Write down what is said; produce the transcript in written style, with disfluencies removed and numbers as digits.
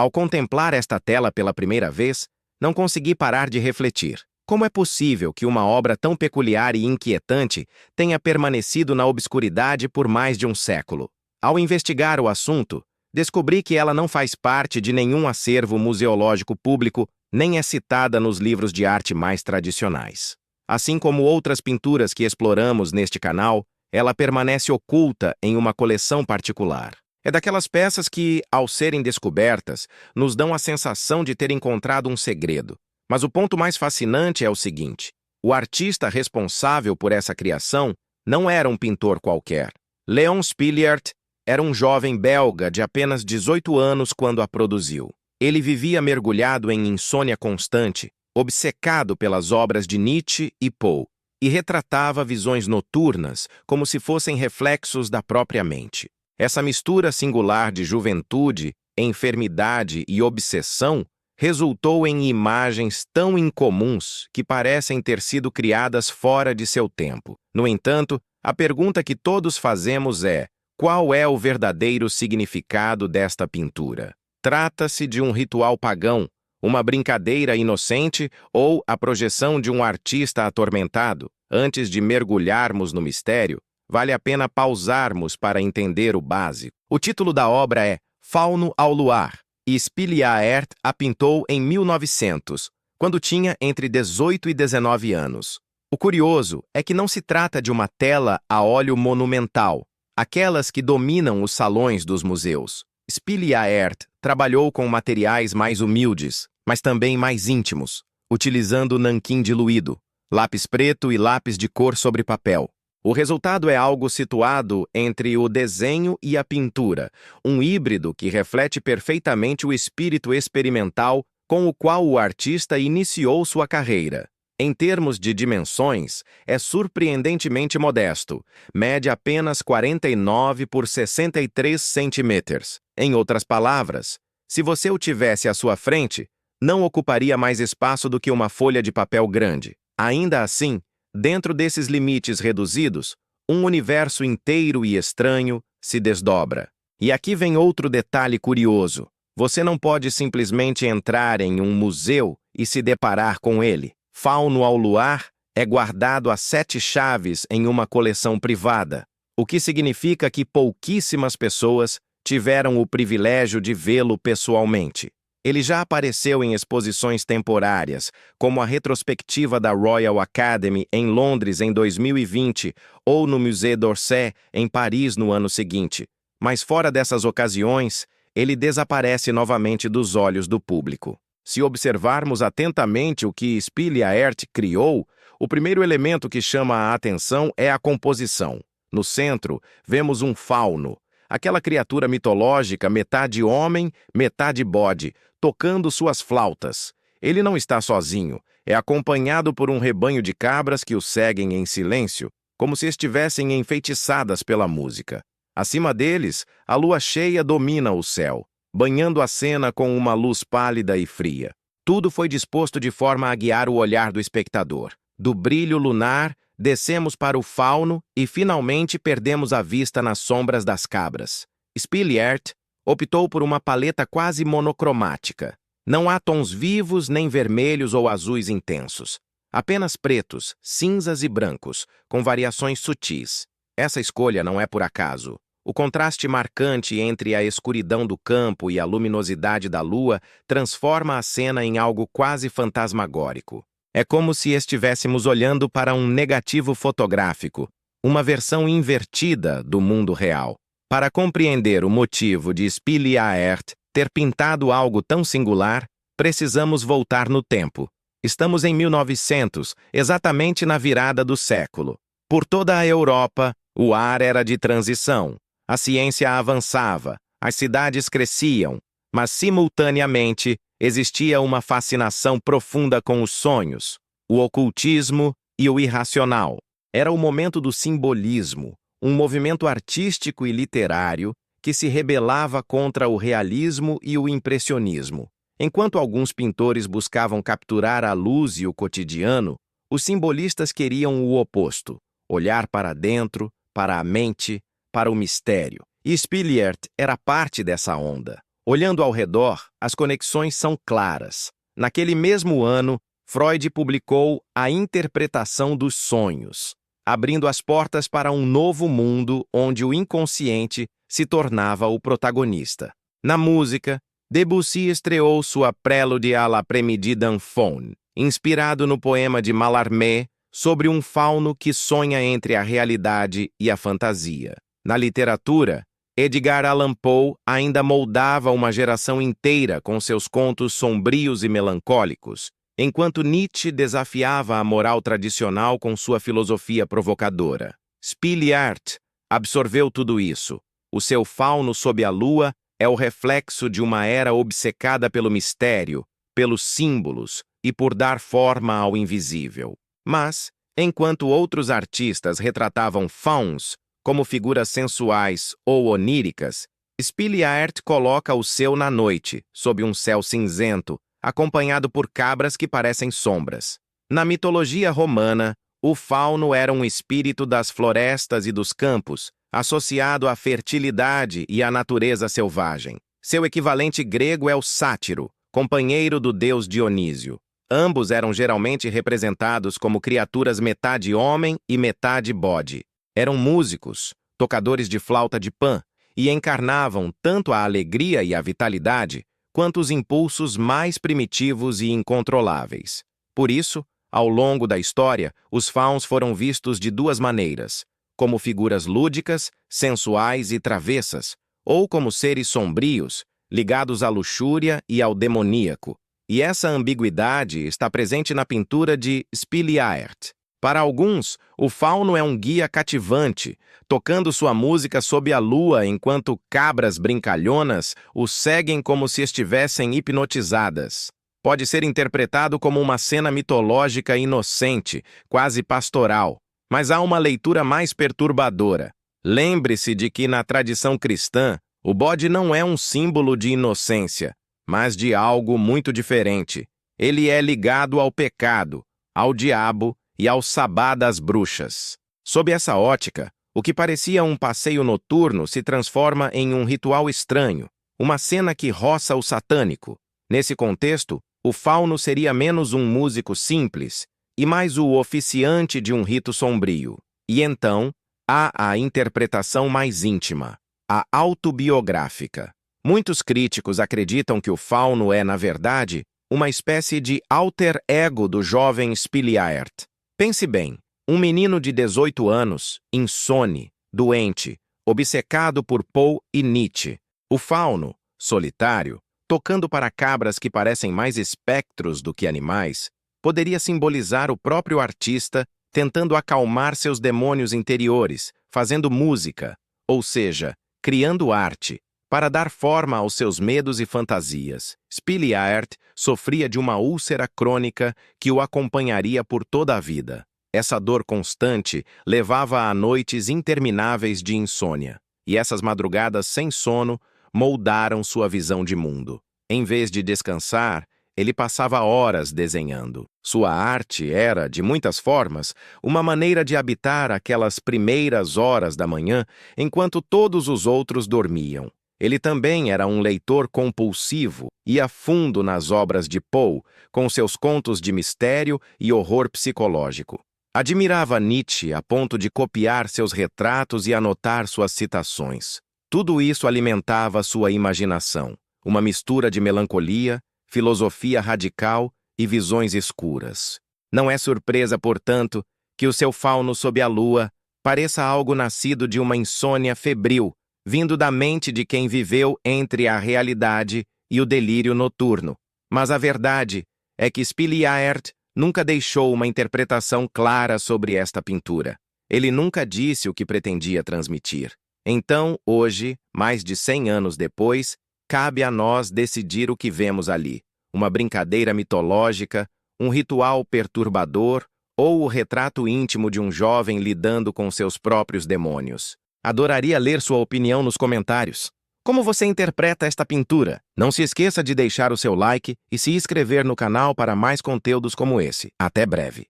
Ao contemplar esta tela pela primeira vez, não consegui parar de refletir. Como é possível que uma obra tão peculiar e inquietante tenha permanecido na obscuridade por mais de um século? Ao investigar o assunto, descobri que ela não faz parte de nenhum acervo museológico público, nem é citada nos livros de arte mais tradicionais. Assim como outras pinturas que exploramos neste canal, ela permanece oculta em uma coleção particular. É daquelas peças que, ao serem descobertas, nos dão a sensação de ter encontrado um segredo. Mas o ponto mais fascinante é o seguinte: o artista responsável por essa criação não era um pintor qualquer. Léon Spiliert era um jovem belga de apenas 18 anos quando a produziu. Ele vivia mergulhado em insônia constante, obcecado pelas obras de Nietzsche e Poe, e retratava visões noturnas como se fossem reflexos da própria mente. Essa mistura singular de juventude, enfermidade e obsessão resultou em imagens tão incomuns que parecem ter sido criadas fora de seu tempo. No entanto, a pergunta que todos fazemos é: qual é o verdadeiro significado desta pintura? Trata-se de um ritual pagão, uma brincadeira inocente ou a projeção de um artista atormentado? Antes de mergulharmos no mistério, vale a pena pausarmos para entender o básico. O título da obra é Fauno ao Luar, e Spiliaert a pintou em 1900, quando tinha entre 18 e 19 anos. O curioso é que não se trata de uma tela a óleo monumental, aquelas que dominam os salões dos museus. Spiliaert trabalhou com materiais mais humildes, mas também mais íntimos, utilizando nanquim diluído, lápis preto e lápis de cor sobre papel. O resultado é algo situado entre o desenho e a pintura, um híbrido que reflete perfeitamente o espírito experimental com o qual o artista iniciou sua carreira. Em termos de dimensões, é surpreendentemente modesto, mede apenas 49 por 63 centímetros. Em outras palavras, se você o tivesse à sua frente, não ocuparia mais espaço do que uma folha de papel grande. Ainda assim, dentro desses limites reduzidos, um universo inteiro e estranho se desdobra. E aqui vem outro detalhe curioso: você não pode simplesmente entrar em um museu e se deparar com ele. Fauno ao Luar é guardado a 7 chaves em uma coleção privada, o que significa que pouquíssimas pessoas tiveram o privilégio de vê-lo pessoalmente. Ele já apareceu em exposições temporárias, como a retrospectiva da Royal Academy em Londres em 2020 ou no Musée d'Orsay em Paris no ano seguinte. Mas fora dessas ocasiões, ele desaparece novamente dos olhos do público. Se observarmos atentamente o que Spiliaert criou, o primeiro elemento que chama a atenção é a composição. No centro, vemos um fauno, aquela criatura mitológica metade homem, metade bode, tocando suas flautas. Ele não está sozinho, é acompanhado por um rebanho de cabras que o seguem em silêncio, como se estivessem enfeitiçadas pela música. Acima deles, a lua cheia domina o céu, banhando a cena com uma luz pálida e fria. Tudo foi disposto de forma a guiar o olhar do espectador. Do brilho lunar, descemos para o fauno e finalmente perdemos a vista nas sombras das cabras. Spiliert optou por uma paleta quase monocromática. Não há tons vivos nem vermelhos ou azuis intensos. Apenas pretos, cinzas e brancos, com variações sutis. Essa escolha não é por acaso. O contraste marcante entre a escuridão do campo e a luminosidade da lua transforma a cena em algo quase fantasmagórico. É como se estivéssemos olhando para um negativo fotográfico, uma versão invertida do mundo real. Para compreender o motivo de Spiliaert ter pintado algo tão singular, precisamos voltar no tempo. Estamos em 1900, exatamente na virada do século. Por toda a Europa, o ar era de transição. A ciência avançava, as cidades cresciam, mas simultaneamente existia uma fascinação profunda com os sonhos, o ocultismo e o irracional. Era o momento do simbolismo, um movimento artístico e literário que se rebelava contra o realismo e o impressionismo. Enquanto alguns pintores buscavam capturar a luz e o cotidiano, os simbolistas queriam o oposto: olhar para dentro, para a mente, para o mistério. E Spiliert era parte dessa onda. Olhando ao redor, as conexões são claras. Naquele mesmo ano, Freud publicou A Interpretação dos Sonhos, abrindo as portas para um novo mundo onde o inconsciente se tornava o protagonista. Na música, Debussy estreou sua Prélude à l'après-midi d'un faune, inspirado no poema de Mallarmé sobre um fauno que sonha entre a realidade e a fantasia. Na literatura, Edgar Allan Poe ainda moldava uma geração inteira com seus contos sombrios e melancólicos, enquanto Nietzsche desafiava a moral tradicional com sua filosofia provocadora. Spiliart absorveu tudo isso. O seu Fauno sob a lua é o reflexo de uma era obcecada pelo mistério, pelos símbolos e por dar forma ao invisível. Mas, enquanto outros artistas retratavam fauns como figuras sensuais ou oníricas, Spiliart coloca o seu na noite, sob um céu cinzento, acompanhado por cabras que parecem sombras. Na mitologia romana, o fauno era um espírito das florestas e dos campos, associado à fertilidade e à natureza selvagem. Seu equivalente grego é o sátiro, companheiro do deus Dionísio. Ambos eram geralmente representados como criaturas metade homem e metade bode. Eram músicos, tocadores de flauta de Pan, e encarnavam tanto a alegria e a vitalidade, quanto os impulsos mais primitivos e incontroláveis. Por isso, ao longo da história, os fauns foram vistos de duas maneiras, como figuras lúdicas, sensuais e travessas, ou como seres sombrios, ligados à luxúria e ao demoníaco. E essa ambiguidade está presente na pintura de Spiliart. Para alguns, o fauno é um guia cativante, tocando sua música sob a lua enquanto cabras brincalhonas o seguem como se estivessem hipnotizadas. Pode ser interpretado como uma cena mitológica inocente, quase pastoral, mas há uma leitura mais perturbadora. Lembre-se de que na tradição cristã, o bode não é um símbolo de inocência, mas de algo muito diferente. Ele é ligado ao pecado, ao diabo e ao sabá das bruxas. Sob essa ótica, o que parecia um passeio noturno se transforma em um ritual estranho, uma cena que roça o satânico. Nesse contexto, o fauno seria menos um músico simples e mais o oficiante de um rito sombrio. E então, há a interpretação mais íntima, a autobiográfica. Muitos críticos acreditam que o fauno é, na verdade, uma espécie de alter ego do jovem Spiliart. Pense bem, um menino de 18 anos, insone, doente, obcecado por Poe e Nietzsche. O fauno, solitário, tocando para cabras que parecem mais espectros do que animais, poderia simbolizar o próprio artista tentando acalmar seus demônios interiores, fazendo música, ou seja, criando arte, para dar forma aos seus medos e fantasias. Spiliart sofria de uma úlcera crônica que o acompanharia por toda a vida. Essa dor constante levava a noites intermináveis de insônia, e essas madrugadas sem sono moldaram sua visão de mundo. Em vez de descansar, ele passava horas desenhando. Sua arte era, de muitas formas, uma maneira de habitar aquelas primeiras horas da manhã enquanto todos os outros dormiam. Ele também era um leitor compulsivo, ia fundo nas obras de Poe, com seus contos de mistério e horror psicológico. Admirava Nietzsche a ponto de copiar seus retratos e anotar suas citações. Tudo isso alimentava sua imaginação, uma mistura de melancolia, filosofia radical e visões escuras. Não é surpresa, portanto, que o seu fauno sob a lua pareça algo nascido de uma insônia febril, vindo da mente de quem viveu entre a realidade e o delírio noturno. Mas a verdade é que Spiliart nunca deixou uma interpretação clara sobre esta pintura. Ele nunca disse o que pretendia transmitir. Então, hoje, mais de 100 anos depois, cabe a nós decidir o que vemos ali. Uma brincadeira mitológica, um ritual perturbador ou o retrato íntimo de um jovem lidando com seus próprios demônios. Adoraria ler sua opinião nos comentários. Como você interpreta esta pintura? Não se esqueça de deixar o seu like e se inscrever no canal para mais conteúdos como esse. Até breve.